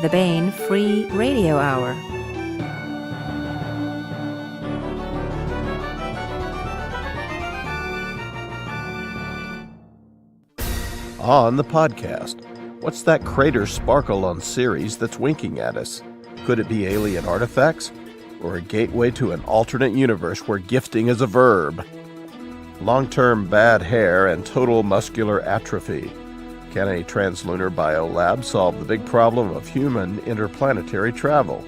the Baen Free Radio Hour. On the podcast, what's that crater sparkle on Ceres that's winking at us? Could it be alien artifacts? Or a gateway to an alternate universe where gifting is a verb? Long-term bad hair and total muscular atrophy. Can a Translunar Biolab solve the big problem of human interplanetary travel?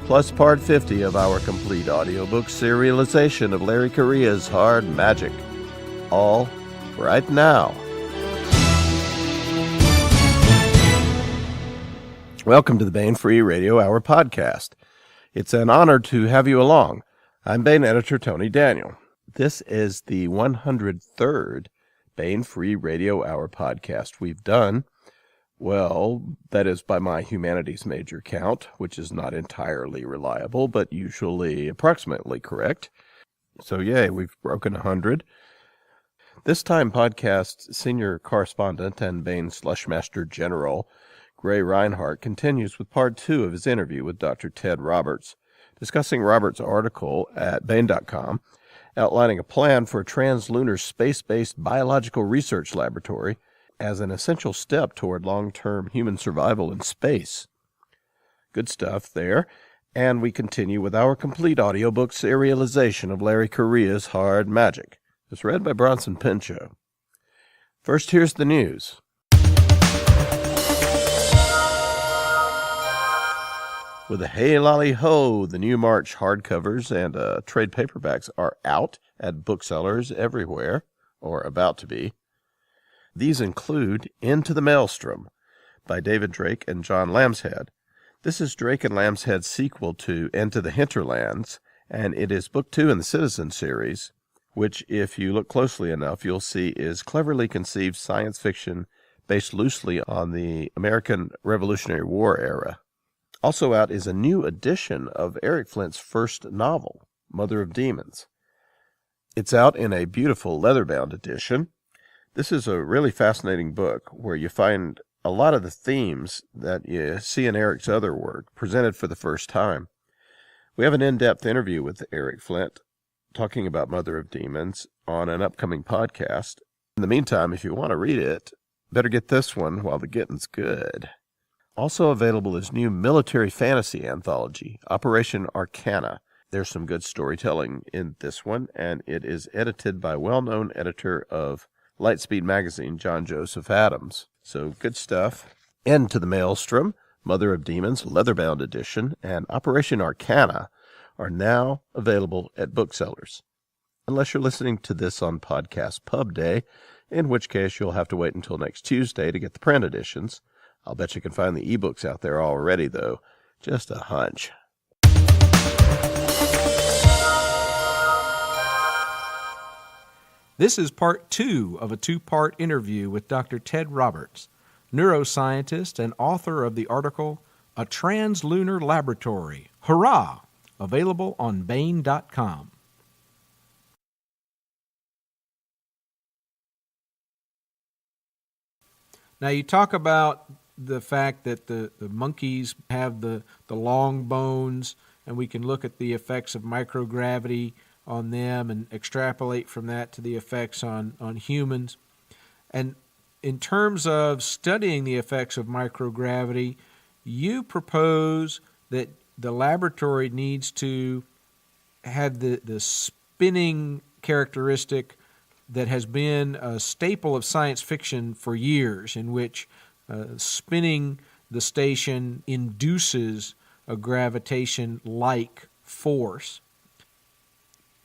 Plus part 50 of our complete audiobook serialization of Larry Correia's Hard Magic. All right now. Welcome to the Baen Free Radio Hour podcast. It's an honor to have you along. I'm Baen editor Tony Daniel. This is the 103rd Baen Free Radio Hour podcast we've done. Well, that is by my humanities major count, which is not entirely reliable, but usually approximately correct. So yay, we've broken 100. This time podcast senior correspondent and Baen Slushmaster General Gray Reinhardt continues with part 2 of his interview with Dr. Ted Roberts, discussing Roberts' article at Baen.com, outlining a plan for a translunar space-based biological research laboratory as an essential step toward long-term human survival in space. Good stuff there, and we continue with our complete audiobook serialization of Larry Correia's Hard Magic. It's read by Bronson Pinchot. First, here's the news. With a hey lolly ho, the new March hardcovers and trade paperbacks are out at booksellers everywhere, or about to be. These include Into the Maelstrom by David Drake and John Lambshead. This is Drake and Lambshead's sequel to Into the Hinterlands, and it is book 2 in the Citizen series, which, if you look closely enough, you'll see is cleverly conceived science fiction based loosely on the American Revolutionary War era. Also out is a new edition of Eric Flint's first novel, Mother of Demons. It's out in a beautiful leather-bound edition. This is a really fascinating book where you find a lot of the themes that you see in Eric's other work presented for the first time. We have an in-depth interview with Eric Flint talking about Mother of Demons on an upcoming podcast. In the meantime, if you want to read it, better get this one while the getting's good. Also available is new military fantasy anthology, Operation Arcana. There's some good storytelling in this one, and it is edited by well-known editor of Lightspeed magazine, John Joseph Adams. So good stuff. Into the Maelstrom, Mother of Demons, leather-bound edition, and Operation Arcana are now available at booksellers. Unless you're listening to this on Podcast Pub Day, in which case you'll have to wait until next Tuesday to get the print editions. I'll bet you can find the ebooks out there already, though. Just a hunch. This is part 2 of a 2-part interview with Dr. Ted Roberts, neuroscientist and author of the article, A Translunar Laboratory. Hurrah! Available on Baen.com. Now, you talk about the fact that the monkeys have the long bones, and we can look at the effects of microgravity on them and extrapolate from that to the effects on humans. And in terms of studying the effects of microgravity, you propose that the laboratory needs to have the spinning characteristic that has been a staple of science fiction for years, in which spinning the station induces a gravitation-like force.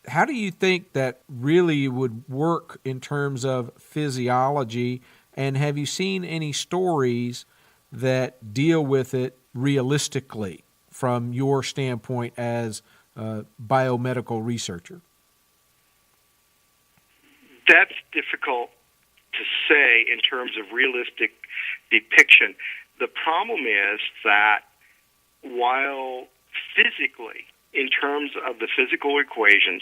How do you think that really would work in terms of physiology, and have you seen any stories that deal with it realistically from your standpoint as a biomedical researcher? That's difficult to say in terms of realistic depiction. The problem is that while physically, in terms of the physical equations,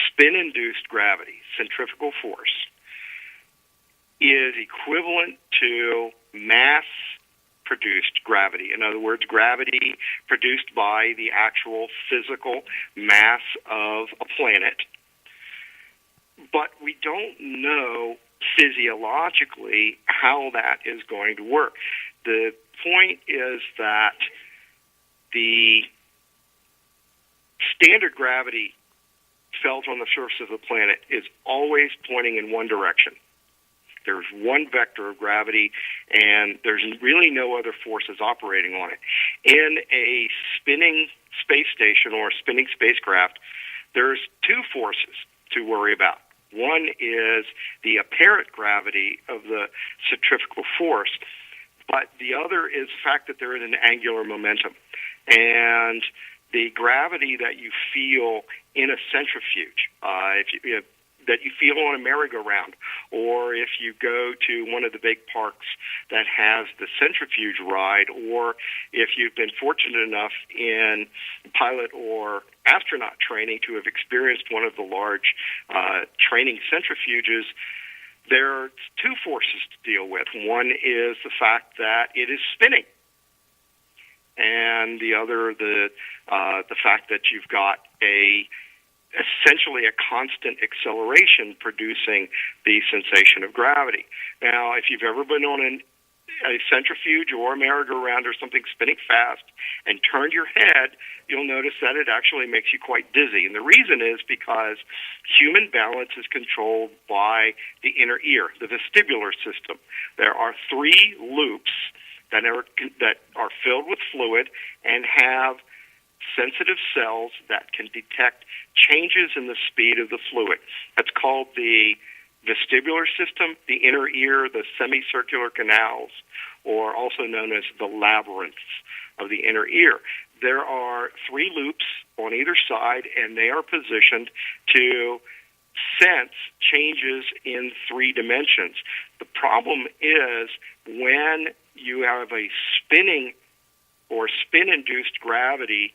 spin-induced gravity, centrifugal force, is equivalent to mass produced gravity. In other words, gravity produced by the actual physical mass of a planet. But we don't know physiologically how that is going to work. The point is that the standard gravity felt on the surface of the planet is always pointing in one direction. There's one vector of gravity, and there's really no other forces operating on it. In a spinning space station or a spinning spacecraft, there's two forces to worry about. One is the apparent gravity of the centrifugal force, but the other is the fact that there is an angular momentum. And the gravity that you feel in a centrifuge, that you feel on a merry-go-round, or if you go to one of the big parks that has the centrifuge ride, or if you've been fortunate enough in pilot or astronaut training to have experienced one of the large training centrifuges, there are two forces to deal with. One is the fact that it is spinning, and the other, the fact that you've got essentially a constant acceleration producing the sensation of gravity. Now, if you've ever been on a centrifuge or a merry-go-round or something spinning fast and turned your head, you'll notice that it actually makes you quite dizzy. And the reason is because human balance is controlled by the inner ear, the vestibular system. There are 3 loops that are filled with fluid and have sensitive cells that can detect changes in the speed of the fluid. That's called the vestibular system, the inner ear, the semicircular canals, or also known as the labyrinths of the inner ear. There are 3 loops on either side, and they are positioned to sense changes in 3 dimensions. The problem is when you have a spinning or spin-induced gravity,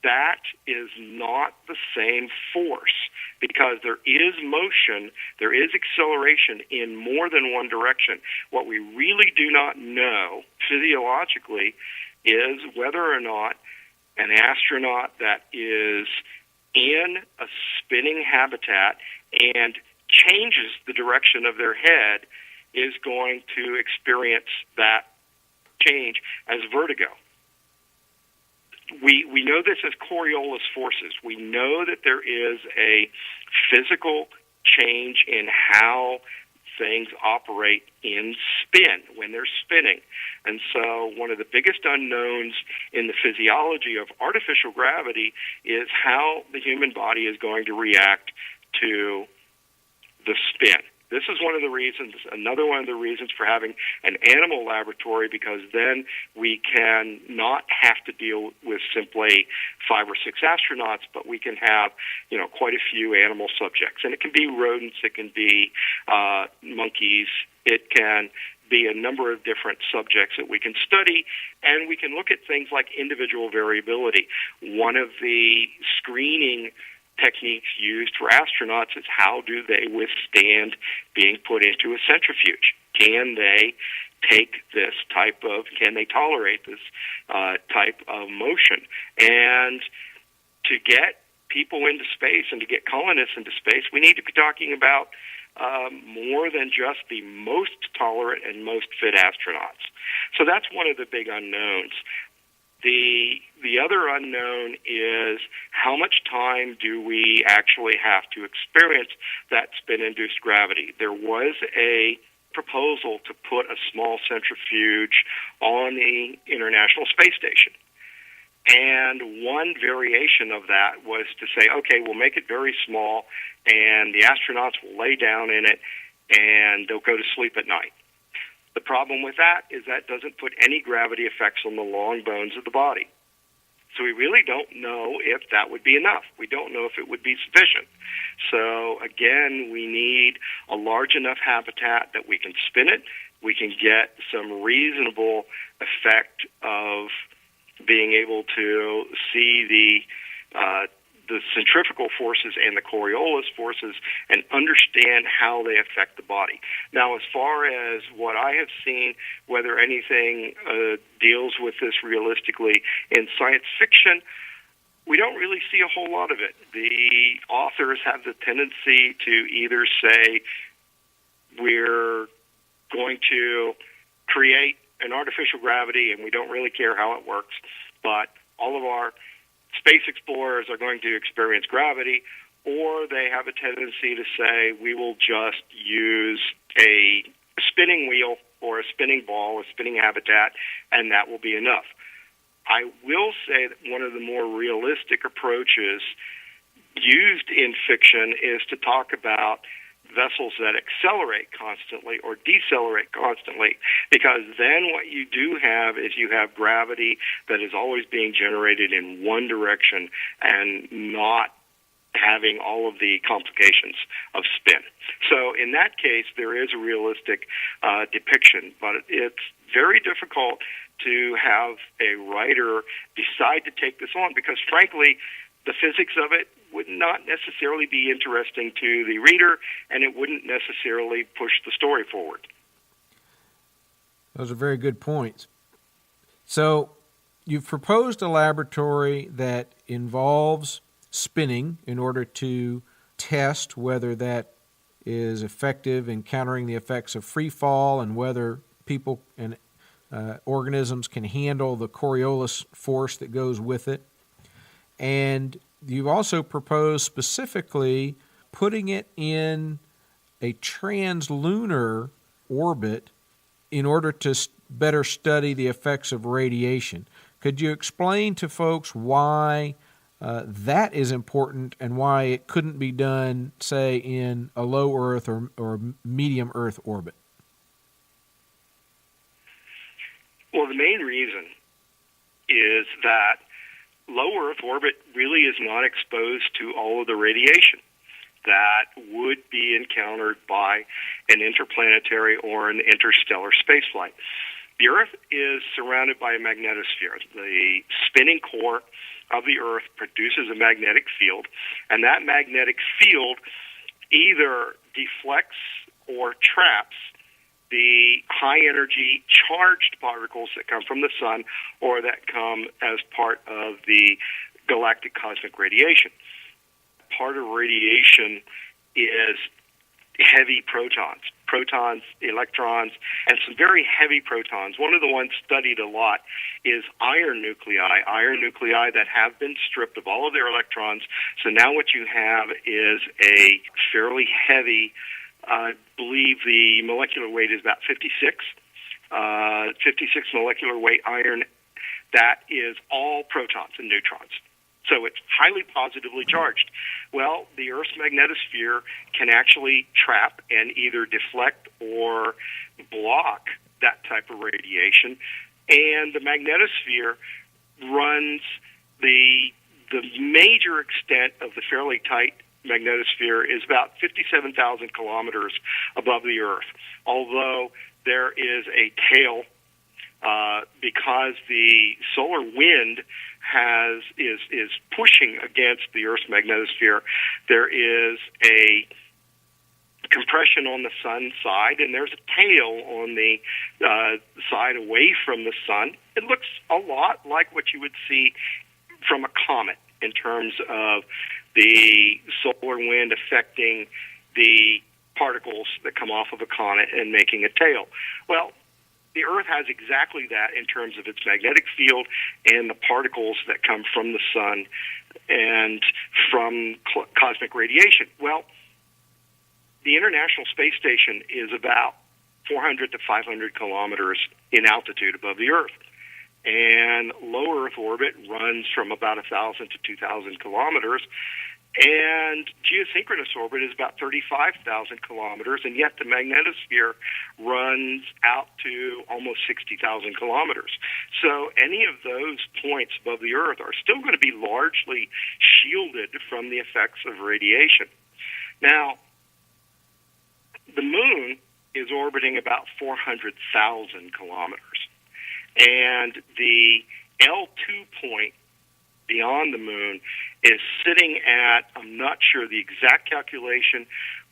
that is not the same force because there is motion, there is acceleration in more than one direction. What we really do not know physiologically is whether or not an astronaut that is in a spinning habitat and changes the direction of their head is going to experience that change as vertigo. We know this as Coriolis forces. We know that there is a physical change in how things operate in spin when they're spinning. And so one of the biggest unknowns in the physiology of artificial gravity is how the human body is going to react to the spin. This is one of the reasons, another one of the reasons for having an animal laboratory, because then we can not have to deal with simply 5 or 6 astronauts, but we can have, quite a few animal subjects. And it can be rodents, it can be monkeys, it can be a number of different subjects that we can study, and we can look at things like individual variability. One of the screening techniques used for astronauts is how do they withstand being put into a centrifuge? Can they tolerate this type of motion? And to get people into space and to get colonists into space, we need to be talking about more than just the most tolerant and most fit astronauts. So that's one of the big unknowns. The other unknown is how much time do we actually have to experience that spin-induced gravity. There was a proposal to put a small centrifuge on the International Space Station. And one variation of that was to say, okay, we'll make it very small, and the astronauts will lay down in it, and they'll go to sleep at night. The problem with that is that doesn't put any gravity effects on the long bones of the body. So we really don't know if that would be enough. We don't know if it would be sufficient. So again, we need a large enough habitat that we can spin it. We can get some reasonable effect of being able to see the centrifugal forces and the Coriolis forces and understand how they affect the body. Now, as far as what I have seen, whether anything deals with this realistically in science fiction, we don't really see a whole lot of it. The authors have the tendency to either say, we're going to create an artificial gravity and we don't really care how it works, but all of our space explorers are going to experience gravity, or they have a tendency to say, we will just use a spinning wheel or a spinning ball, a spinning habitat, and that will be enough. I will say that one of the more realistic approaches used in fiction is to talk about vessels that accelerate constantly or decelerate constantly, because then what you do have is you have gravity that is always being generated in one direction and not having all of the complications of spin. So in that case, there is a realistic depiction, but it's very difficult to have a writer decide to take this on because, frankly, the physics of it would not necessarily be interesting to the reader, and it wouldn't necessarily push the story forward. Those are very good points. So you've proposed a laboratory that involves spinning in order to test whether that is effective in countering the effects of free fall and whether people and organisms can handle the Coriolis force that goes with it. And you've also proposed specifically putting it in a translunar orbit in order to better study the effects of radiation. Could you explain to folks why that is important and why it couldn't be done, say, in a low Earth or medium Earth orbit? Well, the main reason is that low Earth orbit really is not exposed to all of the radiation that would be encountered by an interplanetary or an interstellar spaceflight. The Earth is surrounded by a magnetosphere. The spinning core of the Earth produces a magnetic field, and that magnetic field either deflects or traps the high-energy charged particles that come from the sun or that come as part of the galactic cosmic radiation. Part of radiation is heavy protons, electrons, and some very heavy protons. One of the ones studied a lot is iron nuclei that have been stripped of all of their electrons. So now what you have is a fairly heavy, I believe the molecular weight is about 56 molecular weight iron that is all protons and neutrons. So it's highly positively charged. Well, the Earth's magnetosphere can actually trap and either deflect or block that type of radiation. And the magnetosphere runs the major extent of the fairly tight magnetosphere is about 57,000 kilometers above the Earth, although there is a tail because the solar wind is pushing against the Earth's magnetosphere. There is a compression on the sun side, and there's a tail on the side away from the sun. It looks a lot like what you would see from a comet in terms of the solar wind affecting the particles that come off of a comet and making a tail. Well, the Earth has exactly that in terms of its magnetic field and the particles that come from the sun and from cosmic radiation. Well, the International Space Station is about 400 to 500 kilometers in altitude above the Earth. And low Earth orbit runs from about 1,000 to 2,000 kilometers. And geosynchronous orbit is about 35,000 kilometers, and yet the magnetosphere runs out to almost 60,000 kilometers. So any of those points above the Earth are still going to be largely shielded from the effects of radiation. Now, the Moon is orbiting about 400,000 kilometers, and the L2 point beyond the Moon is sitting at, I'm not sure the exact calculation,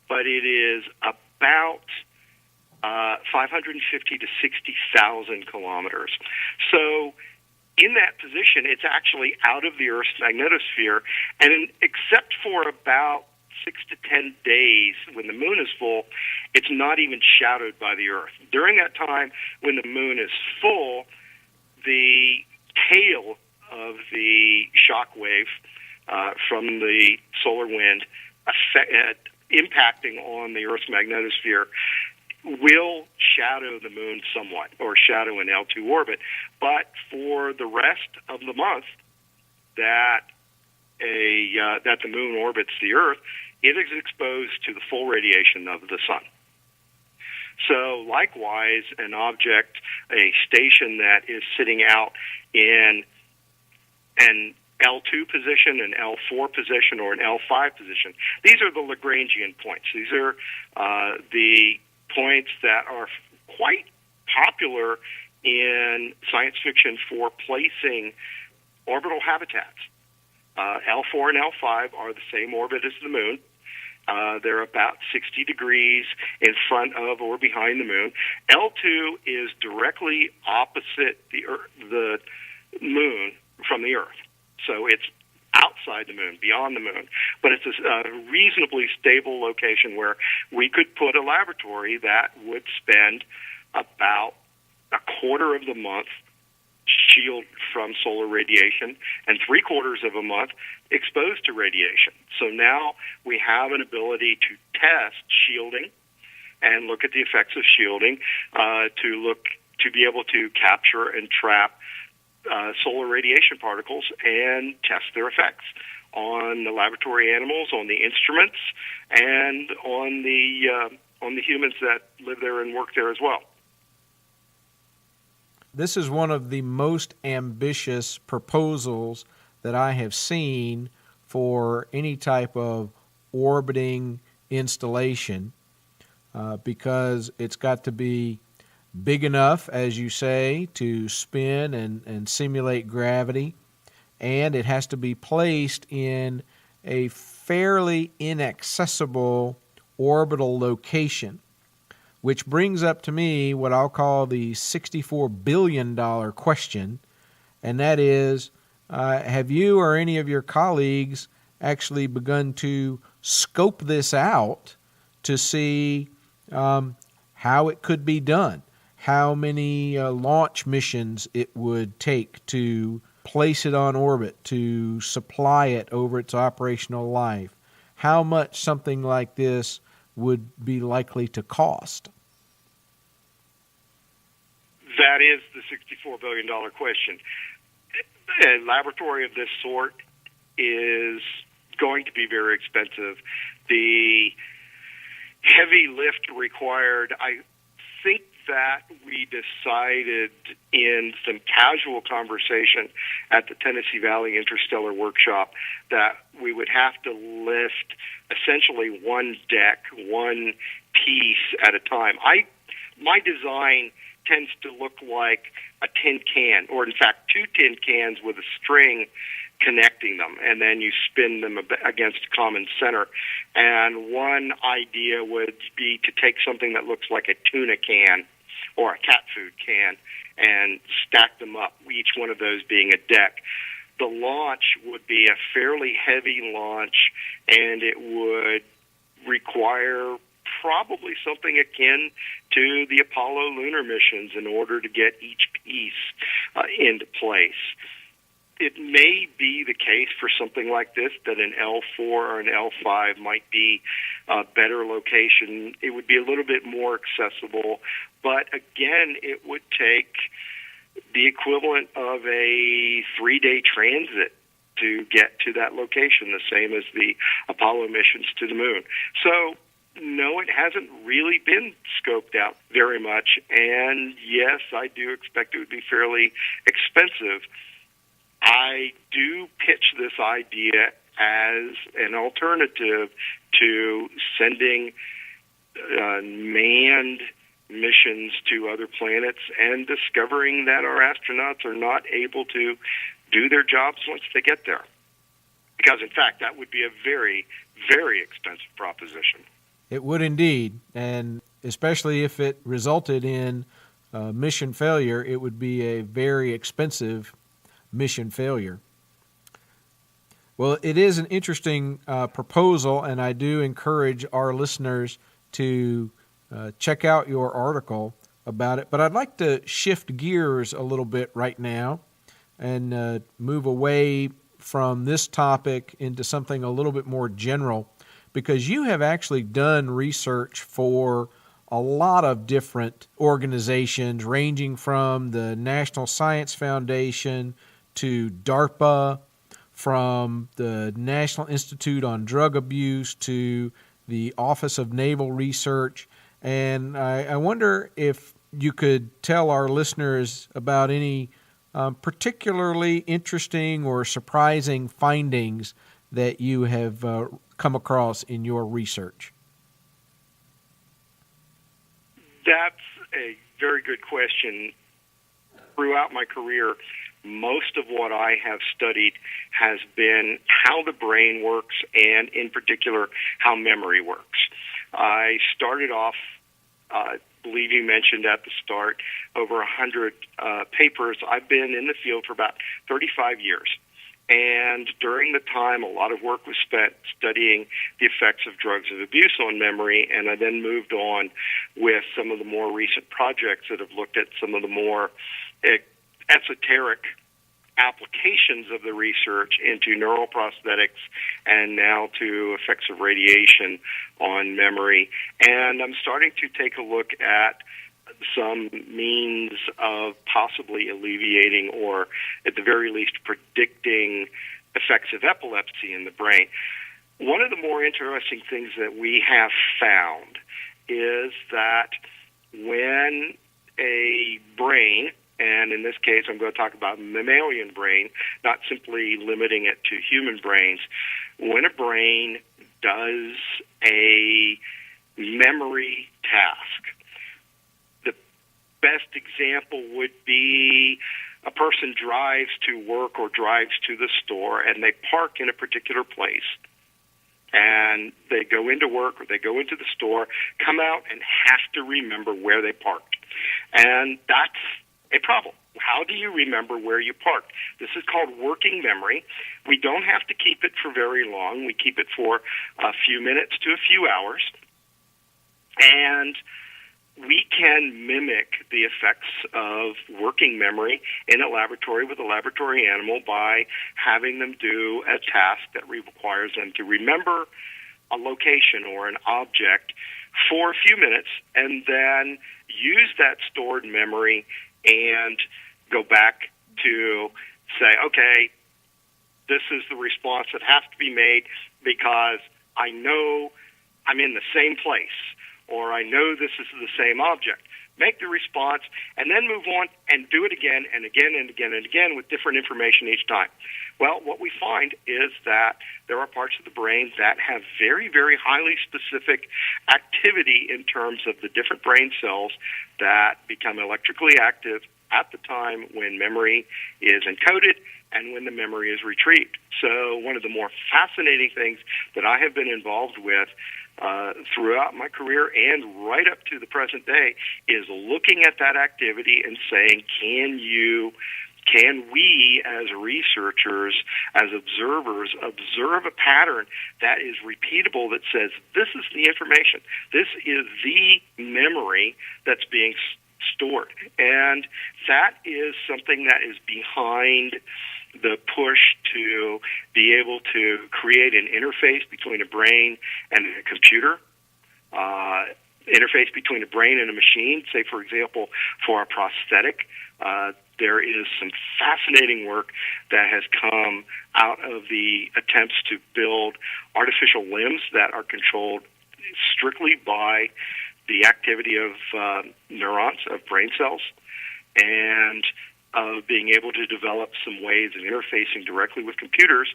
but it is about 550 to 60,000 kilometers. So in that position, it's actually out of the Earth's magnetosphere, and except for about 6 to 10 days when the moon is full, it's not even shadowed by the Earth. During that time, when the moon is full, the tail of the shock wave from the solar wind impacting on the Earth's magnetosphere will shadow the moon somewhat, or shadow an L2 orbit. But for the rest of the month that the moon orbits the Earth, it is exposed to the full radiation of the sun. So likewise, an object, a station that is sitting out in an L2 position, an L4 position, or an L5 position, these are the Lagrangian points. These are the points that are quite popular in science fiction for placing orbital habitats. L4 and L5 are the same orbit as the moon. They're about 60 degrees in front of or behind the moon. L2 is directly opposite the moon from the Earth. So it's outside the moon, beyond the moon. But it's a reasonably stable location where we could put a laboratory that would spend about a quarter of the month shielded from solar radiation and 3/4 of a month exposed to radiation. So now we have an ability to test shielding and look at the effects of shielding to be able to capture and trap solar radiation particles and test their effects on the laboratory animals, on the instruments, and on the humans that live there and work there as well. This is one of the most ambitious proposals that I have seen for any type of orbiting installation because it's got to be big enough, as you say, to spin and simulate gravity, and it has to be placed in a fairly inaccessible orbital location, which brings up to me what I'll call the $64 billion question, and that is, have you or any of your colleagues actually begun to scope this out to see how it could be done? How many launch missions it would take to place it on orbit, to supply it over its operational life? How much something like this would be likely to cost? That is the $64 billion question. A laboratory of this sort is going to be very expensive. The heavy lift required, I think that we decided in some casual conversation at the Tennessee Valley Interstellar Workshop that we would have to lift essentially one deck, one piece at a time. My design tends to look like a tin can, or in fact 2 tin cans with a string connecting them, and then you spin them against a common center. And one idea would be to take something that looks like a tuna can or a cat food can and stack them up, each one of those being a deck. The launch would be a fairly heavy launch, and it would require probably something akin to the Apollo lunar missions in order to get each piece into place. It may be the case for something like this that an L4 or an L5 might be a better location. It would be a little bit more accessible, but again, it would take the equivalent of a 3-day transit to get to that location, the same as the Apollo missions to the moon. So, no, it hasn't really been scoped out very much, and yes, I do expect it would be fairly expensive. I do pitch this idea as an alternative to sending manned missions to other planets and discovering that our astronauts are not able to do their jobs once they get there. because, in fact, that would be a very, very expensive proposition. It would indeed, and especially if it resulted in mission failure, it would be a very expensive mission failure. Well, it is an interesting proposal, and I do encourage our listeners to check out your article about it. But I'd like to shift gears a little bit right now and move away from this topic into something a little bit more general, because you have actually done research for a lot of different organizations, ranging from the National Science Foundation to DARPA, from the National Institute on Drug Abuse to the Office of Naval Research. And I wonder if you could tell our listeners about any particularly interesting or surprising findings that you have come across in your research. That's a very good question. Throughout my career, most of what I have studied has been how the brain works, and in particular, how memory works. I started off, I believe you mentioned at the start, over 100 papers. I've been in the field for about 35 years. And during the time, a lot of work was spent studying the effects of drugs of abuse on memory, and I then moved on with some of the more recent projects that have looked at some of the more esoteric applications of the research into neuroprosthetics and now to effects of radiation on memory. And I'm starting to take a look at some means of possibly alleviating or at the very least predicting effects of epilepsy in the brain. One of the more interesting things that we have found is that when a brain, and in this case I'm going to talk about mammalian brain, not simply limiting it to human brains, when a brain does a memory task, the best example would be a person drives to work or drives to the store and they park in a particular place. And they go into work or they go into the store, come out and have to remember where they parked. And that's a problem. How do you remember where you parked? This is called working memory. We don't have to keep it for very long. We keep it for a few minutes to a few hours. And we can mimic the effects of working memory in a laboratory with a laboratory animal by having them do a task that requires them to remember a location or an object for a few minutes and then use that stored memory and go back to say, okay, this is the response that has to be made because I know I'm in the same place, or I know this is the same object. Make the response, and then move on and do it again and again and again and again with different information each time. Well, what we find is that there are parts of the brain that have very, very highly specific activity in terms of the different brain cells that become electrically active at the time when memory is encoded and when the memory is retrieved. So one of the more fascinating things that I have been involved with throughout my career and right up to the present day is looking at that activity and saying, can we as researchers, as observers, observe a pattern that is repeatable that says this is the information, this is the memory that's being stored. And that is something that is behind the push to be able to create an interface between a brain and a computer, interface between a brain and a machine. Say, for example, for a prosthetic, there is some fascinating work that has come out of the attempts to build artificial limbs that are controlled strictly by the activity of neurons, of brain cells, and of being able to develop some ways of interfacing directly with computers,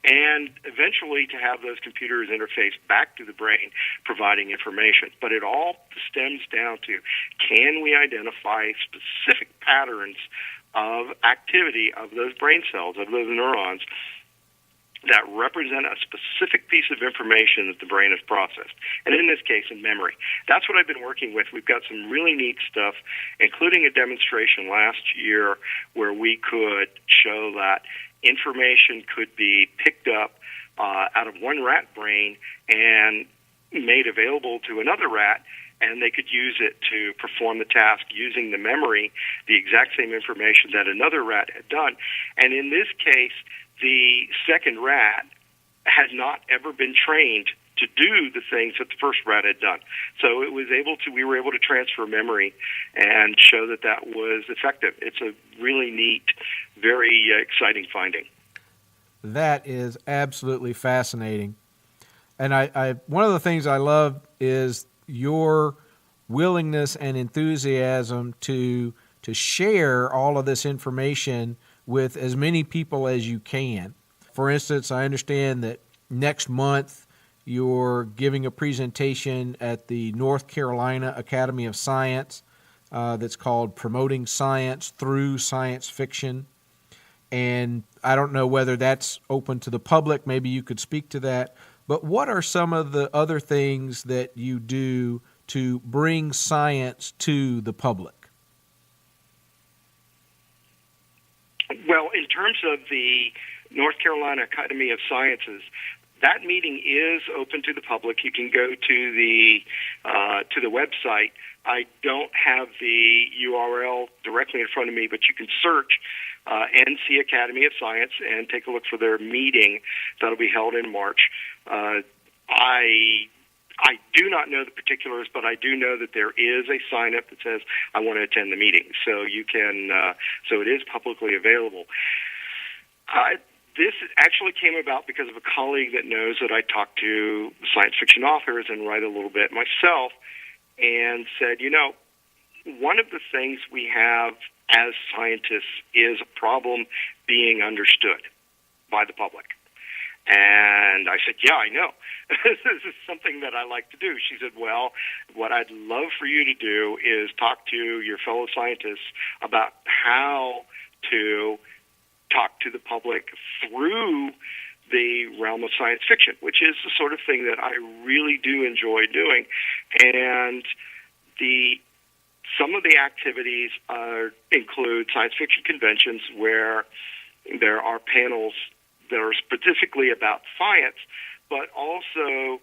and eventually to have those computers interface back to the brain, providing information. But it all stems down to, can we identify specific patterns of activity of those brain cells, of those neurons, that represent a specific piece of information that the brain has processed, and in this case, in memory. That's what I've been working with. We've got some really neat stuff, including a demonstration last year where we could show that information could be picked up out of one rat brain and made available to another rat, and they could use it to perform the task using the memory, the exact same information that another rat had done. And in this case, the second rat had not ever been trained to do the things that the first rat had done. So we were able to transfer memory and show that that was effective. It's a really neat, very exciting finding. That is absolutely fascinating. And I one of the things I love is your willingness and enthusiasm to share all of this information with as many people as you can. For instance, I understand that next month you're giving a presentation at the North Carolina Academy of Science that's called Promoting Science Through Science Fiction. And I don't know whether that's open to the public. Maybe you could speak to that. But what are some of the other things that you do to bring science to the public? Well, in terms of the North Carolina Academy of Sciences, that meeting is open to the public. You can go to the website. I don't have the URL directly in front of me, but you can search NC Academy of Science and take a look for their meeting that'll be held in March. I do not know the particulars, but I do know that there is a sign-up that says, I want to attend the meeting. So you can, so it is publicly available. This actually came about because of a colleague that knows that I talk to science fiction authors and write a little bit myself, and said, one of the things we have as scientists is a problem being understood by the public. And I said, yeah, I know. This is something that I like to do. She said, well, what I'd love for you to do is talk to your fellow scientists about how to talk to the public through the realm of science fiction, which is the sort of thing that I really do enjoy doing. And some of the activities include science fiction conventions where there are panels that are specifically about science, but also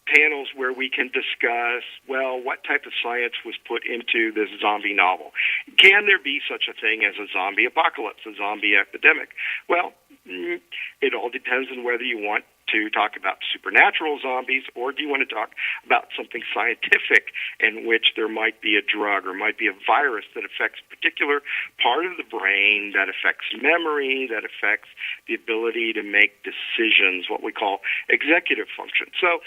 panels where we can discuss, well, what type of science was put into this zombie novel? Can there be such a thing as a zombie apocalypse, a zombie epidemic? Well, it all depends on whether you want to talk about supernatural zombies, or do you want to talk about something scientific in which there might be a drug or might be a virus that affects a particular part of the brain, that affects memory, that affects the ability to make decisions, what we call executive function. So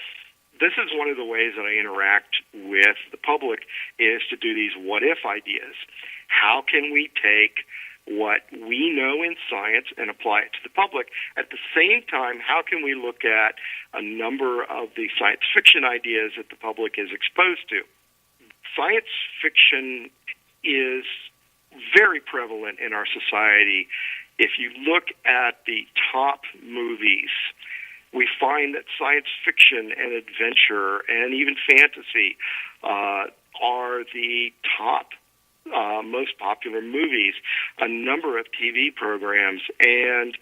this is one of the ways that I interact with the public, is to do these what-if ideas. How can we take what we know in science and apply it to the public? At the same time, how can we look at a number of the science fiction ideas that the public is exposed to? Science fiction is very prevalent in our society. If you look at the top movies, we find that science fiction and adventure and even fantasy are the top most popular movies, a number of TV programs, and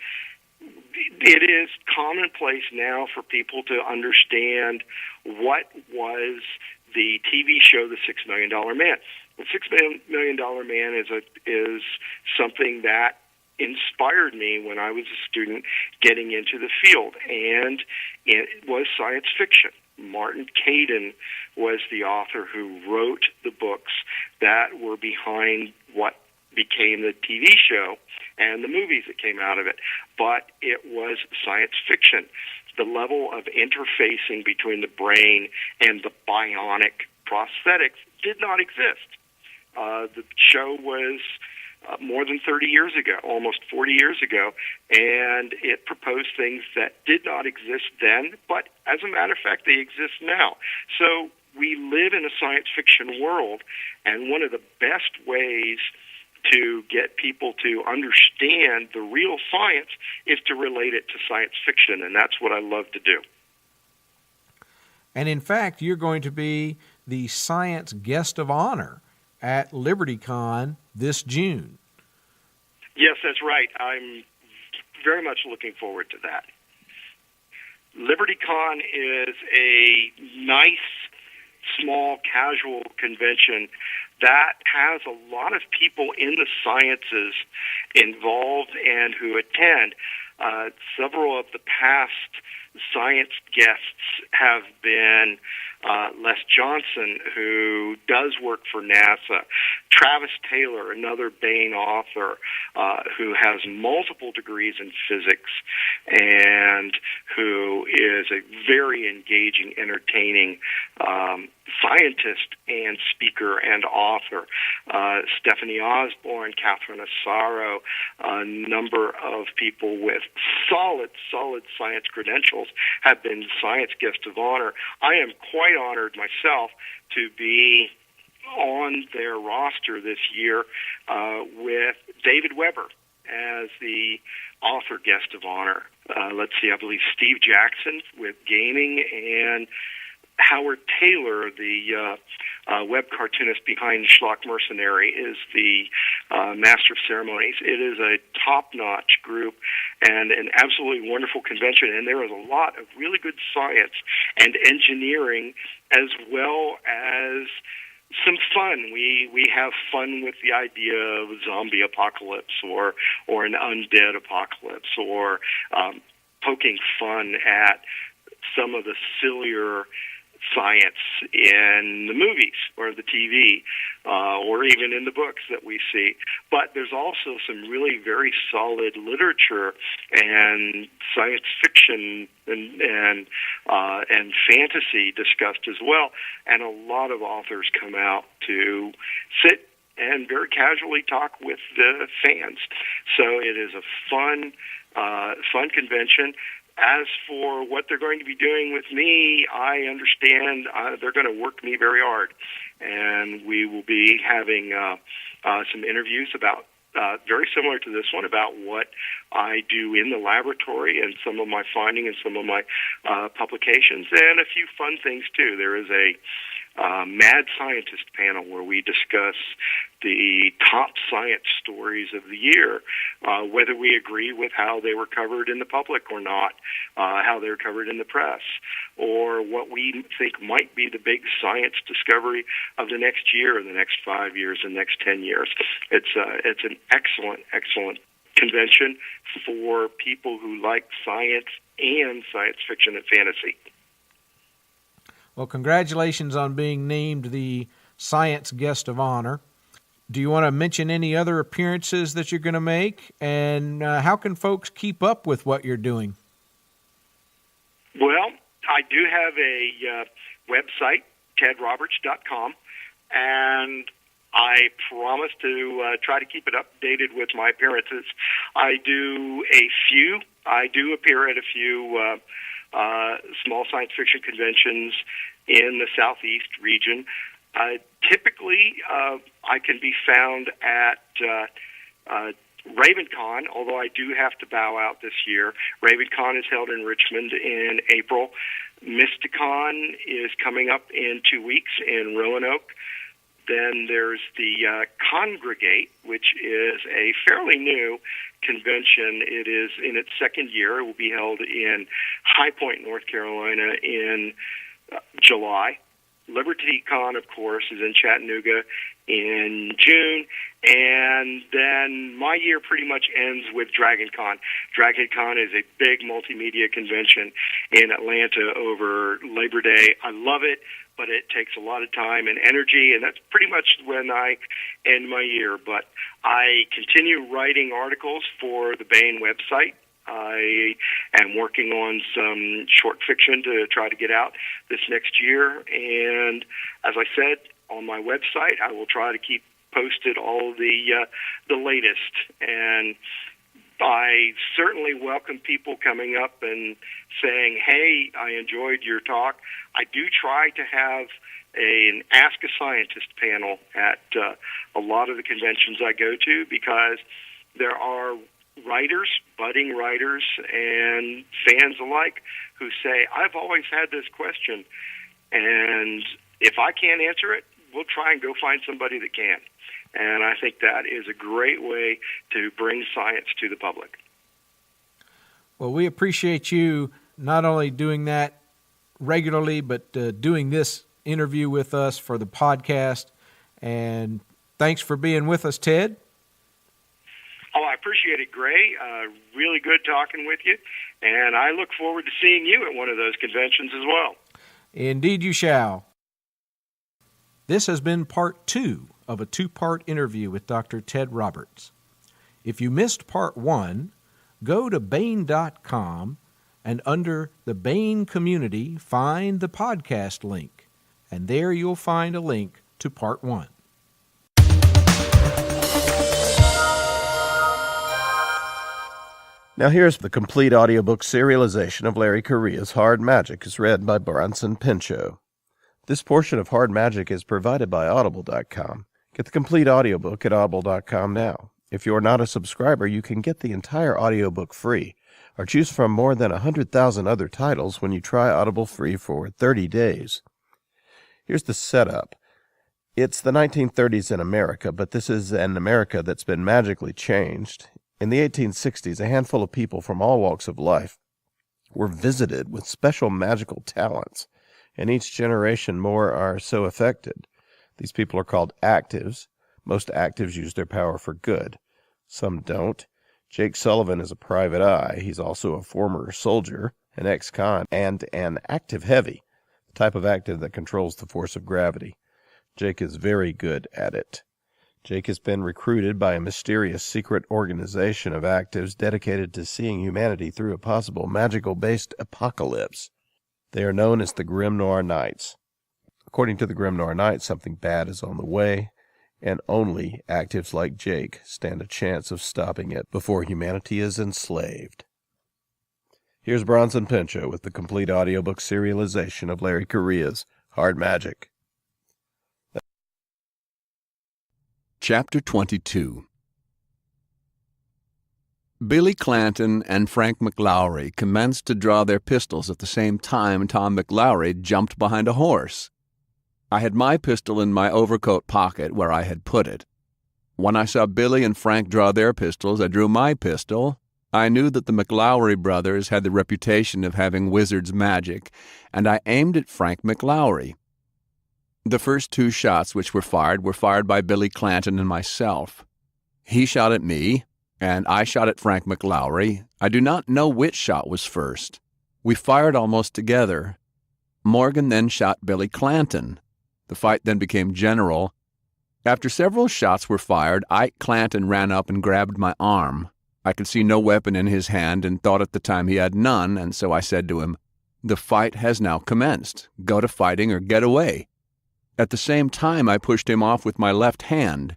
it is commonplace now for people to understand what was the TV show The $6 Million Man. The $6 Million Man is something that inspired me when I was a student getting into the field, and it was science fiction. Martin Caidin was the author who wrote the books that were behind what became the TV show and the movies that came out of it. But it was science fiction. The level of interfacing between the brain and the bionic prosthetics did not exist. The show was more than 30 years ago, almost 40 years ago, and it proposed things that did not exist then, but as a matter of fact, they exist now. So we live in a science fiction world, and one of the best ways to get people to understand the real science is to relate it to science fiction, and that's what I love to do. And in fact, you're going to be the science guest of honor at LibertyCon this June. Yes, that's right. I'm very much looking forward to that. LibertyCon is a nice, small, casual convention that has a lot of people in the sciences involved and who attend. Several of the past science guests have been Les Johnson, who does work for NASA, Travis Taylor, another Baen author who has multiple degrees in physics and who is a very engaging, entertaining scientist and speaker and author. Stephanie Osborne, Catherine Asaro, a number of people with solid science credentials have been science guests of honor. I am quite honored myself to be on their roster this year with David Weber as the author guest of honor. Let's see, I believe Steve Jackson with gaming, and Howard Taylor, the web cartoonist behind Schlock Mercenary, is the master of ceremonies. It is a top-notch group and an absolutely wonderful convention, and there is a lot of really good science and engineering as well as some fun. We have fun with the idea of a zombie apocalypse or an undead apocalypse, or poking fun at some of the sillier science in the movies or the TV or even in the books that we see. But there's also some really very solid literature and science fiction and fantasy discussed as well. And a lot of authors come out to sit and very casually talk with the fans. So it is a fun convention. As for what they're going to be doing with me, I understand they're going to work me very hard. And we will be having some interviews about, very similar to this one, about what I do in the laboratory and some of my finding and some of my publications, and a few fun things, too. There is a Mad Scientist panel where we discuss the top science stories of the year, whether we agree with how they were covered in the public or not, how they were covered in the press, or what we think might be the big science discovery of the next year, or the next 5 years, the next 10 years. It's an excellent convention for people who like science and science fiction and fantasy. Well, congratulations on being named the Science Guest of Honor. Do you want to mention any other appearances that you're going to make? And how can folks keep up with what you're doing? Well, I do have a website, tedroberts.com, and I promise to try to keep it updated with my appearances. I do appear at a few small science fiction conventions in the Southeast region. Typically, I can be found at RavenCon, although I do have to bow out this year. RavenCon is held in Richmond in April. Mysticon is coming up in 2 weeks in Roanoke. Then there's the Congregate, which is a fairly new convention. It is in its second year. It will be held in High Point, North Carolina in July. LibertyCon, of course, is in Chattanooga in June. And then my year pretty much ends with DragonCon. DragonCon is a big multimedia convention in Atlanta over Labor Day. I love it, but it takes a lot of time and energy, and that's pretty much when I end my year. But I continue writing articles for the Baen website. I am working on some short fiction to try to get out this next year. And as I said, on my website, I will try to keep posted all the latest. And I certainly welcome people coming up and saying, hey, I enjoyed your talk. I do try to have an Ask a Scientist panel at a lot of the conventions I go to, because there are writers, budding writers, and fans alike who say, I've always had this question, and if I can't answer it, we'll try and go find somebody that can. And I think that is a great way to bring science to the public. Well, we appreciate you not only doing that regularly, but doing this interview with us for the podcast. And thanks for being with us, Ted. Oh, I appreciate it, Gray. Really good talking with you. And I look forward to seeing you at one of those conventions as well. Indeed you shall. This has been part 2 of a 2-part interview with Dr. Ted Roberts. If you missed part 1, go to Baen.com and under the Baen community, find the podcast link. And there you'll find a link to part 1. Now here's the complete audiobook serialization of Larry Correa's Hard Magic, as read by Bronson Pinchot. This portion of Hard Magic is provided by Audible.com. Get the complete audiobook at Audible.com now. If you're not a subscriber, you can get the entire audiobook free, or choose from more than 100,000 other titles when you try Audible free for 30 days. Here's the setup. It's the 1930s in America, but this is an America that's been magically changed. In the 1860s, a handful of people from all walks of life were visited with special magical talents, and each generation more are so affected. These people are called actives. Most actives use their power for good. Some don't. Jake Sullivan is a private eye. He's also a former soldier, an ex-con, and an active heavy, the type of active that controls the force of gravity. Jake is very good at it. Jake has been recruited by a mysterious secret organization of actives dedicated to seeing humanity through a possible magical-based apocalypse. They are known as the Grim Noir Knights. According to the Grim Noir Knights, something bad is on the way, and only actives like Jake stand a chance of stopping it before humanity is enslaved. Here's Bronson Pinchot with the complete audiobook serialization of Larry Correa's Hard Magic. Chapter 22. Billy Clanton and Frank McLowry commenced to draw their pistols at the same time Tom McLowry jumped behind a horse. I had my pistol in my overcoat pocket where I had put it. When I saw Billy and Frank draw their pistols, I drew my pistol. I knew that the McLowry brothers had the reputation of having wizard's magic, and I aimed at Frank McLowry. The first 2 shots which were fired by Billy Clanton and myself. He shot at me, and I shot at Frank McLowry. I do not know which shot was first. We fired almost together. Morgan then shot Billy Clanton. The fight then became general. After several shots were fired, Ike Clanton ran up and grabbed my arm. I could see no weapon in his hand and thought at the time he had none, and so I said to him, "The fight has now commenced. Go to fighting or get away." At the same time, I pushed him off with my left hand.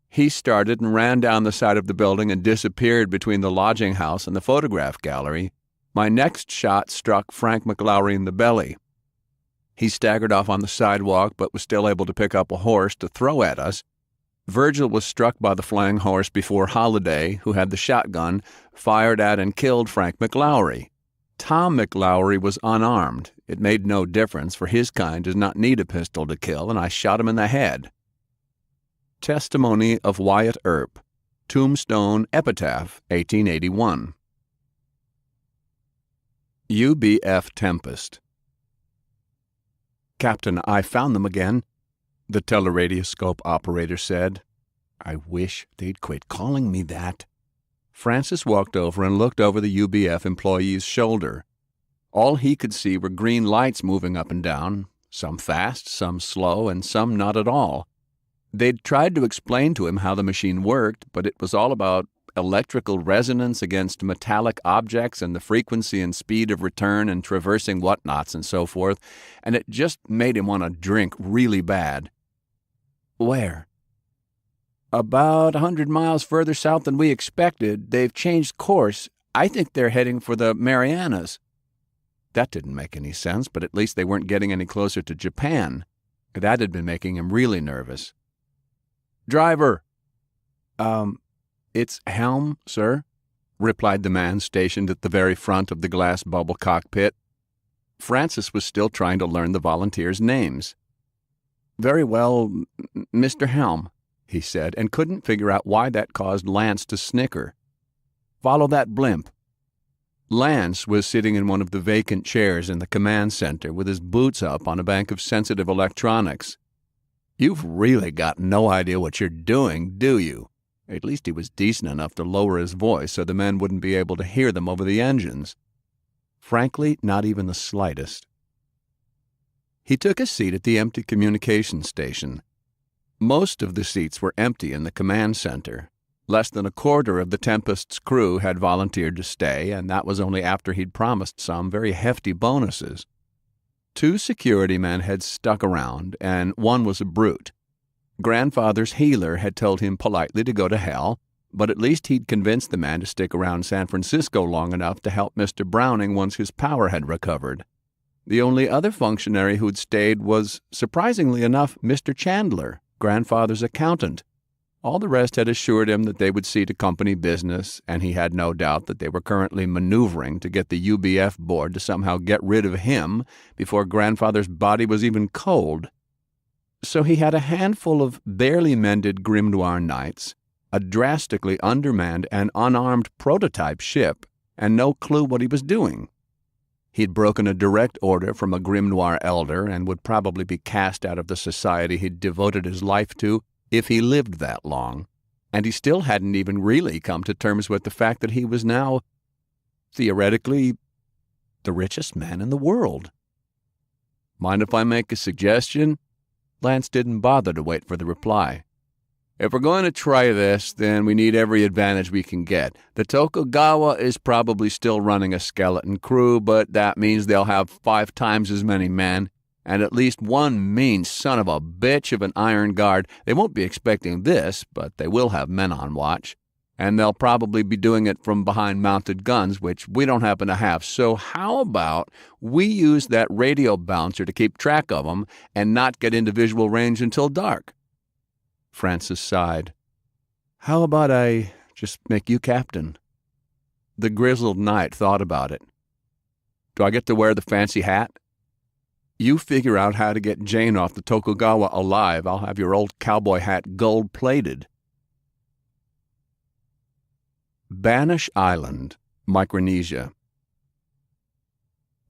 He started and ran down the side of the building and disappeared between the lodging house and the photograph gallery. My next shot struck Frank McLowry in the belly. He staggered off on the sidewalk, but was still able to pick up a horse to throw at us. Virgil was struck by the flying horse before Holliday, who had the shotgun, fired at and killed Frank McLowry. Tom McLowry was unarmed. It made no difference, for his kind does not need a pistol to kill, and I shot him in the head. Testimony of Wyatt Earp, Tombstone Epitaph, 1881. UBF Tempest. "Captain, I found them again," the teleradioscope operator said. "I wish they'd quit calling me that." Francis walked over and looked over the UBF employee's shoulder. All he could see were green lights moving up and down, some fast, some slow, and some not at all. They'd tried to explain to him how the machine worked, but it was all about electrical resonance against metallic objects and the frequency and speed of return and traversing whatnots and so forth, and it just made him want to drink really bad. "Where?" "About 100 miles further south than we expected. They've changed course. I think they're heading for the Marianas." That didn't make any sense, but at least they weren't getting any closer to Japan. That had been making him really nervous. "Driver!" It's Helm, sir," replied the man stationed at the very front of the glass bubble cockpit. Francis was still trying to learn the volunteers' names. "Very well, Mr. Helm," he said, and couldn't figure out why that caused Lance to snicker. "Follow that blimp." Lance was sitting in one of the vacant chairs in the command center with his boots up on a bank of sensitive electronics. "You've really got no idea what you're doing, do you?" At least he was decent enough to lower his voice so the men wouldn't be able to hear them over the engines. Frankly, not even the slightest. He took a seat at the empty communications station. Most of the seats were empty in the command center. Less than a quarter of the Tempest's crew had volunteered to stay, and that was only after he'd promised some very hefty bonuses. 2 security men had stuck around, and one was a brute. Grandfather's healer had told him politely to go to hell, but at least he'd convinced the man to stick around San Francisco long enough to help Mr. Browning once his power had recovered. The only other functionary who'd stayed was, surprisingly enough, Mr. Chandler, Grandfather's accountant. All the rest had assured him that they would see to company business, and he had no doubt that they were currently maneuvering to get the UBF board to somehow get rid of him before Grandfather's body was even cold. So he had a handful of barely mended grimoire knights, a drastically undermanned and unarmed prototype ship, and no clue what he was doing. He'd broken a direct order from a grimoire elder and would probably be cast out of the society he'd devoted his life to if he lived that long, and he still hadn't even really come to terms with the fact that he was now, theoretically, the richest man in the world. "Mind if I make a suggestion?" Lance didn't bother to wait for the reply. "If we're going to try this, then we need every advantage we can get. The Tokugawa is probably still running a skeleton crew, but that means they'll have 5 times as many men, and at least one mean son of a bitch of an iron guard. They won't be expecting this, but they will have men on watch, and they'll probably be doing it from behind mounted guns, which we don't happen to have. So how about we use that radio bouncer to keep track of them and not get into visual range until dark?" Francis sighed. "How about I just make you captain?" The grizzled knight thought about it. "Do I get to wear the fancy hat?" "You figure out how to get Jane off the Tokugawa alive. I'll have your old cowboy hat gold-plated." Banish Island, Micronesia.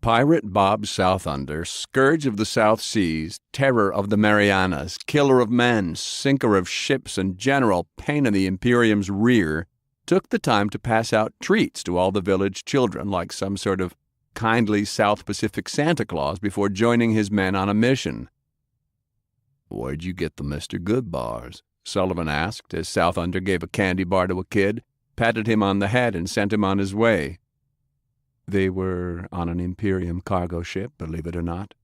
Pirate Bob Southunder, scourge of the South Seas, terror of the Marianas, killer of men, sinker of ships, and general pain in the Imperium's rear, took the time to pass out treats to all the village children like some sort of kindly South Pacific Santa Claus before joining his men on a mission. "Where'd you get the Mr. Good bars?" Sullivan asked as Southunder gave a candy bar to a kid, patted him on the head, and sent him on his way. "They were on an Imperium cargo ship, believe it or not."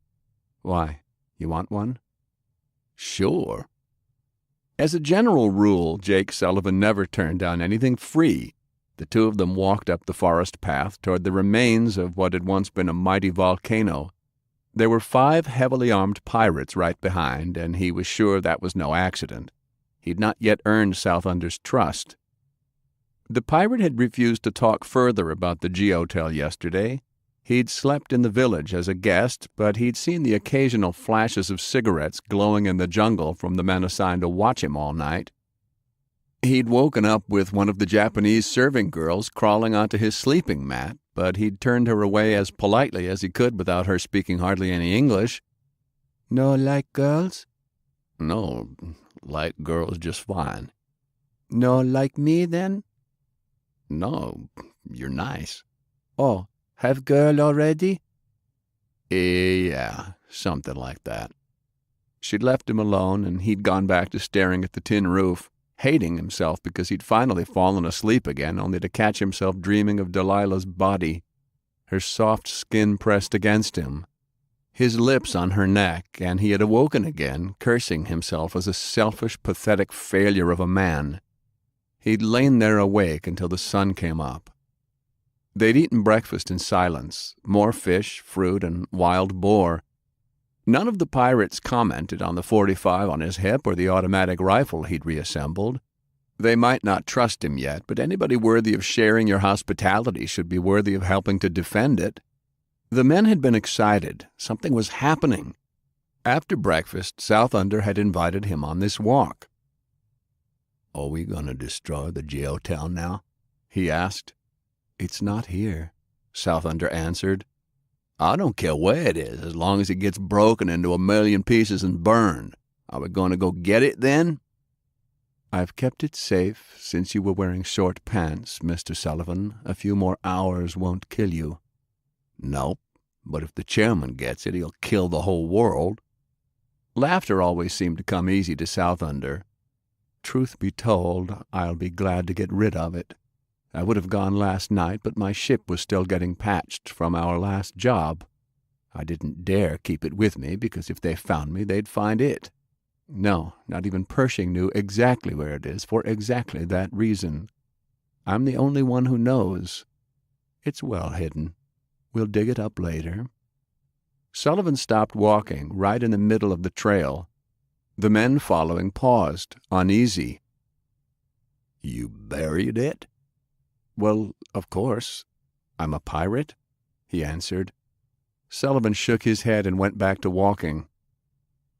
"Why, you want one?" "Sure." As a general rule, Jake Sullivan never turned down anything free. The 2 of them walked up the forest path toward the remains of what had once been a mighty volcano. There were 5 heavily armed pirates right behind, and he was sure that was no accident. He'd not yet earned Southunder's trust. The pirate had refused to talk further about the G-Hotel yesterday. He'd slept in the village as a guest, but he'd seen the occasional flashes of cigarettes glowing in the jungle from the men assigned to watch him all night. He'd woken up with one of the Japanese serving girls crawling onto his sleeping mat, but he'd turned her away as politely as he could without her speaking hardly any English. "No like girls?" "No, like girls just fine." "No like me, then?" "No, you're nice." "Oh, have girl already?" Yeah, something like that." She'd left him alone, and he'd gone back to staring at the tin roof, hating himself because he'd finally fallen asleep again, only to catch himself dreaming of Delilah's body, her soft skin pressed against him, his lips on her neck, and he had awoken again, cursing himself as a selfish, pathetic failure of a man. He'd lain there awake until the sun came up. They'd eaten breakfast in silence, more fish, fruit, and wild boar. None of the pirates commented on the .45 on his hip or the automatic rifle he'd reassembled. They might not trust him yet, but anybody worthy of sharing your hospitality should be worthy of helping to defend it. The men had been excited. Something was happening. After breakfast, Southunder had invited him on this walk. "Are we going to destroy the geotel now?" he asked. "It's not here," Southunder answered. "I don't care where it is, as long as it gets broken into a million pieces and burned. Are we going to go get it then?" "I've kept it safe since you were wearing short pants, Mr. Sullivan. A few more hours won't kill you." "Nope, but if the chairman gets it, he'll kill the whole world." Laughter always seemed to come easy to Southunder. "Truth be told, I'll be glad to get rid of it. I would have gone last night, but my ship was still getting patched from our last job. I didn't dare keep it with me, because if they found me, they'd find it. No, not even Pershing knew exactly where it is, for exactly that reason. I'm the only one who knows. It's well hidden. We'll dig it up later." Sullivan stopped walking right in the middle of the trail. The men following paused, uneasy. "You buried it?" "Well, of course. I'm a pirate," he answered. Sullivan shook his head and went back to walking.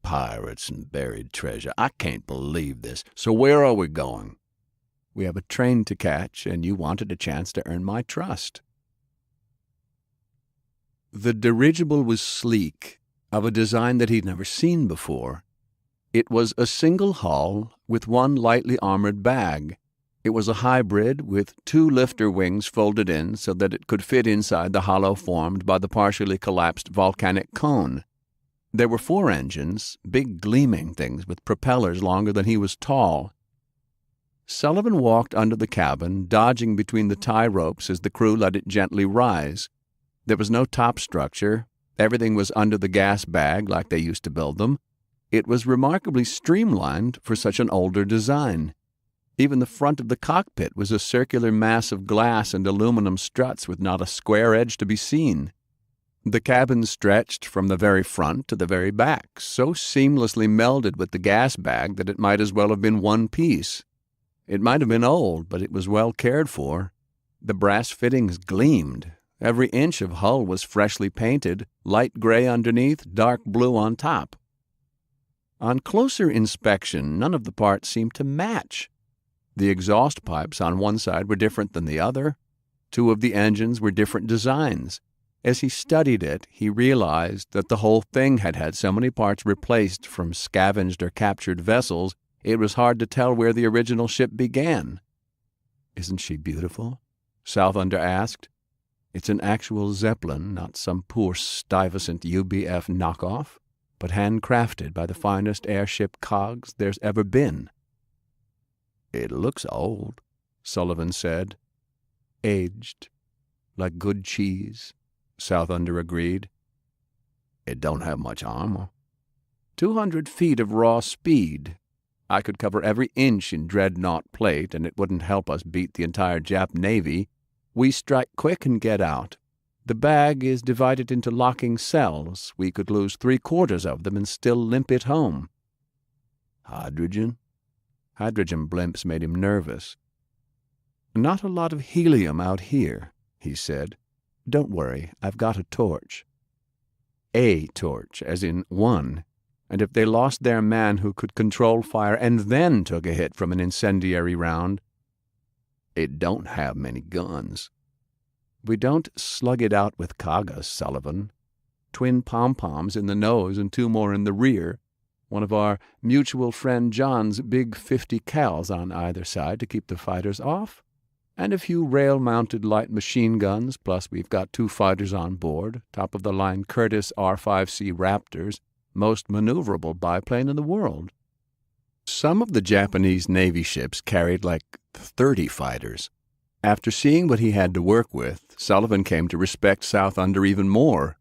"Pirates and buried treasure. I can't believe this. So where are we going?" "We have a train to catch, and you wanted a chance to earn my trust." The dirigible was sleek, of a design that he'd never seen before. It was a single hull with one lightly armored bag. It was a hybrid with 2 lifter wings folded in so that it could fit inside the hollow formed by the partially collapsed volcanic cone. There were 4 engines, big gleaming things with propellers longer than he was tall. Sullivan walked under the cabin, dodging between the tie ropes as the crew let it gently rise. There was no top structure. Everything was under the gas bag like they used to build them. It was remarkably streamlined for such an older design. Even the front of the cockpit was a circular mass of glass and aluminum struts with not a square edge to be seen. The cabin stretched from the very front to the very back, so seamlessly melded with the gas bag that it might as well have been one piece. It might have been old, but it was well cared for. The brass fittings gleamed. Every inch of hull was freshly painted, light gray underneath, dark blue on top. On closer inspection, none of the parts seemed to match. The exhaust pipes on one side were different than the other. 2 of the engines were different designs. As he studied it, he realized that the whole thing had had so many parts replaced from scavenged or captured vessels, it was hard to tell where the original ship began. "Isn't she beautiful?" Southunder asked. "It's an actual Zeppelin, not some poor Stuyvesant UBF knockoff, but handcrafted by the finest airship cogs there's ever been." "It looks old," Sullivan said. "Aged, like good cheese," Southunder agreed. "It don't have much armor." 200 feet of raw speed. I could cover every inch in dreadnought plate, and it wouldn't help us beat the entire Jap Navy. We strike quick and get out. The bag is divided into locking cells. We could lose 3/4 of them and still limp it home." "Hydrogen?" Hydrogen blimps made him nervous. "Not a lot of helium out here," he said. "Don't worry, I've got a torch." A torch, as in one. And if they lost their man who could control fire and then took a hit from an incendiary round, "It don't have many guns." "We don't slug it out with Kagas, Sullivan. Twin pom-poms in the nose and 2 more in the rear. One of our mutual friend John's big 50 cals on either side to keep the fighters off, and a few rail-mounted light machine guns, plus we've got 2 fighters on board, top-of-the-line Curtiss R-5C Raptors, most maneuverable biplane in the world." Some of the Japanese Navy ships carried like 30 fighters. After seeing what he had to work with, Sullivan came to respect Southunder even more.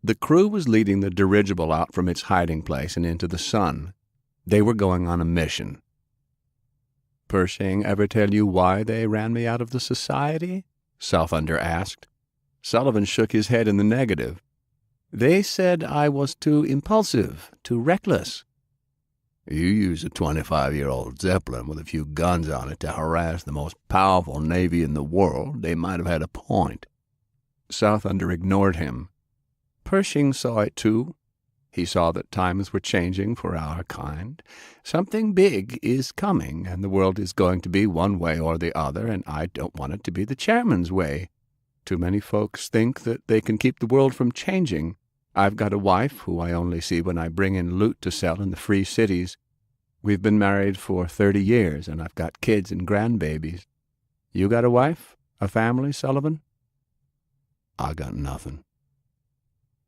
The crew was leading the dirigible out from its hiding place and into the sun. They were going on a mission. "Pershing ever tell you why they ran me out of the society?" Southunder asked. Sullivan shook his head in the negative. They said I was too impulsive, too reckless. You use a 25-year-old Zeppelin with a few guns on it to harass the most powerful navy in the world. They might have had a point. Southunder ignored him. Pershing saw it too. He saw that times were changing for our kind. Something big is coming, and the world is going to be one way or the other, and I don't want it to be the chairman's way. Too many folks think that they can keep the world from changing. I've got a wife who I only see when I bring in loot to sell in the free cities. We've been married for 30 years, and I've got kids and grandbabies. You got a wife? A family, Sullivan? I got nothing.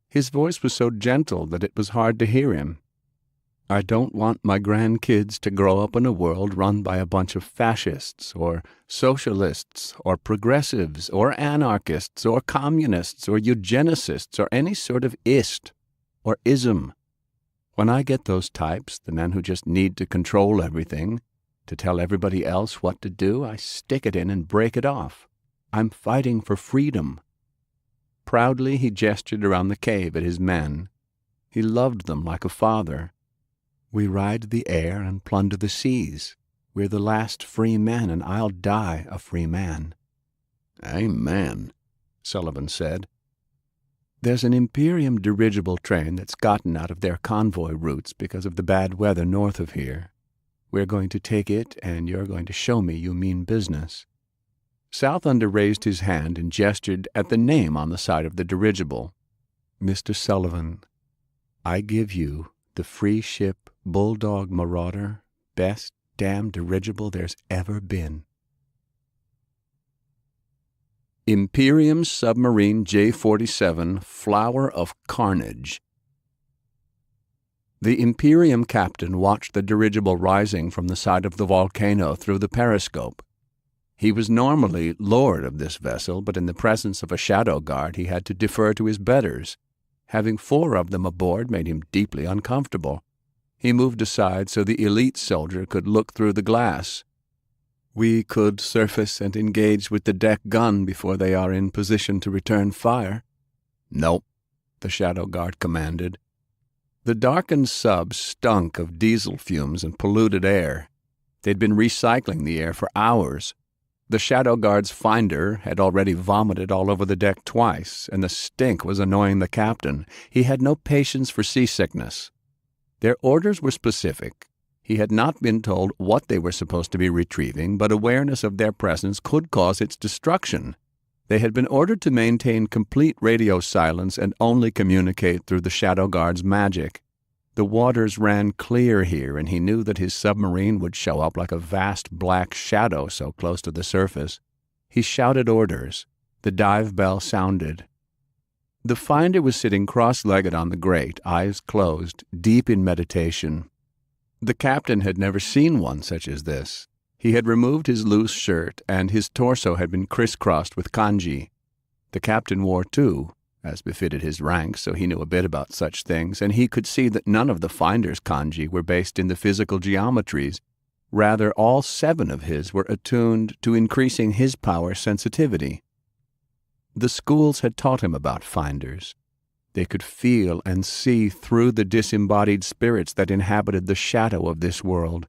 His voice was so gentle that it was hard to hear him. I don't want my grandkids to grow up in a world run by a bunch of fascists or socialists or progressives or anarchists or communists or eugenicists or any sort of ist or ism. When I get those types, the men who just need to control everything, to tell everybody else what to do, I stick it in and break it off. I'm fighting for freedom. Proudly he gestured around the cave at his men. He loved them like a father. We ride the air and plunder the seas. We're the last free men, and I'll die a free man. Amen, Sullivan said. There's an Imperium dirigible train that's gotten out of their convoy routes because of the bad weather north of here. We're going to take it, and you're going to show me you mean business. Southunder raised his hand and gestured at the name on the side of the dirigible. Mr. Sullivan, I give you the free ship Bulldog Marauder, best damn dirigible there's ever been. Imperium Submarine J-47, Flower of Carnage. The Imperium captain watched the dirigible rising from the side of the volcano through the periscope. He was normally lord of this vessel, but in the presence of a shadow guard he had to defer to his betters. Having 4 of them aboard made him deeply uncomfortable. He moved aside so the elite soldier could look through the glass. We could surface and engage with the deck gun before they are in position to return fire. Nope, the shadow guard commanded. The darkened sub stunk of diesel fumes and polluted air. They'd been recycling the air for hours. The shadow guard's finder had already vomited all over the deck twice, and the stink was annoying the captain. He had no patience for seasickness. Their orders were specific. He had not been told what they were supposed to be retrieving, but awareness of their presence could cause its destruction. They had been ordered to maintain complete radio silence and only communicate through the shadow guard's magic. The waters ran clear here, and he knew that his submarine would show up like a vast black shadow so close to the surface. He shouted orders. The dive bell sounded. The finder was sitting cross-legged on the grate, eyes closed, deep in meditation. The captain had never seen one such as this. He had removed his loose shirt, and his torso had been crisscrossed with kanji. The captain wore two, as befitted his rank, so he knew a bit about such things, and he could see that none of the finder's kanji were based in the physical geometries. Rather, all 7 of his were attuned to increasing his power sensitivity. The schools had taught him about finders. They could feel and see through the disembodied spirits that inhabited the shadow of this world.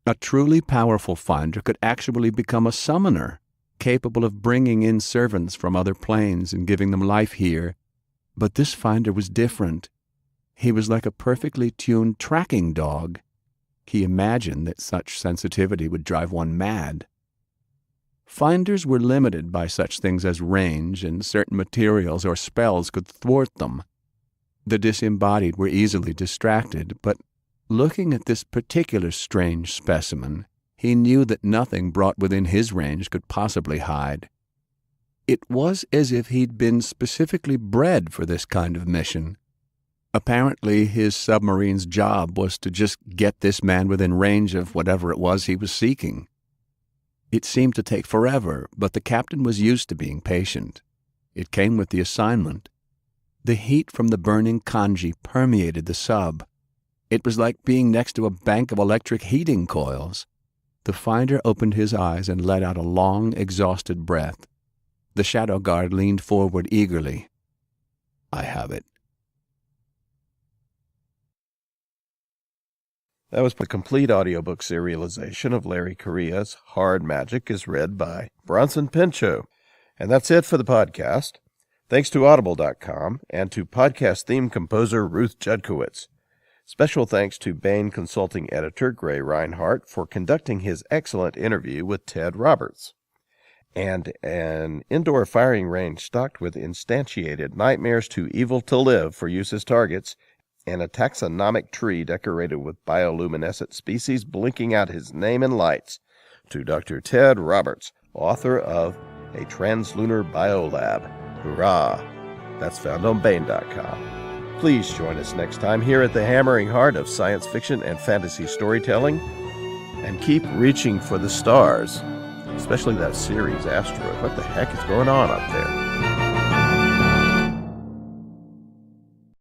A truly powerful finder could actually become a summoner, capable of bringing in servants from other planes and giving them life here. But this finder was different. He was like a perfectly tuned tracking dog. He imagined that such sensitivity would drive one mad. Finders were limited by such things as range, and certain materials or spells could thwart them. The disembodied were easily distracted, but looking at this particular strange specimen, he knew that nothing brought within his range could possibly hide. It was as if he'd been specifically bred for this kind of mission. Apparently, his submarine's job was to just get this man within range of whatever it was he was seeking. It seemed to take forever, but the captain was used to being patient. It came with the assignment. The heat from the burning kanji permeated the sub. It was like being next to a bank of electric heating coils. The finder opened his eyes and let out a long, exhausted breath. The shadow guard leaned forward eagerly. I have it. That was the complete audiobook serialization of Larry Correa's Hard Magic as read by Bronson Pinchot. And that's it for the podcast. Thanks to Audible.com and to podcast theme composer Ruth Judkowitz. Special thanks to Baen consulting editor Gray Reinhardt for conducting his excellent interview with Ted Roberts. And an indoor firing range stocked with instantiated nightmares too evil to live for use as targets, and a taxonomic tree decorated with bioluminescent species blinking out his name in lights, to Dr. Ted Roberts, author of A Translunar Biolab. Hurrah! That's found on Baen.com. Please join us next time here at the hammering heart of science fiction and fantasy storytelling, and keep reaching for the stars, especially that Ceres asteroid. What the heck is going on up there?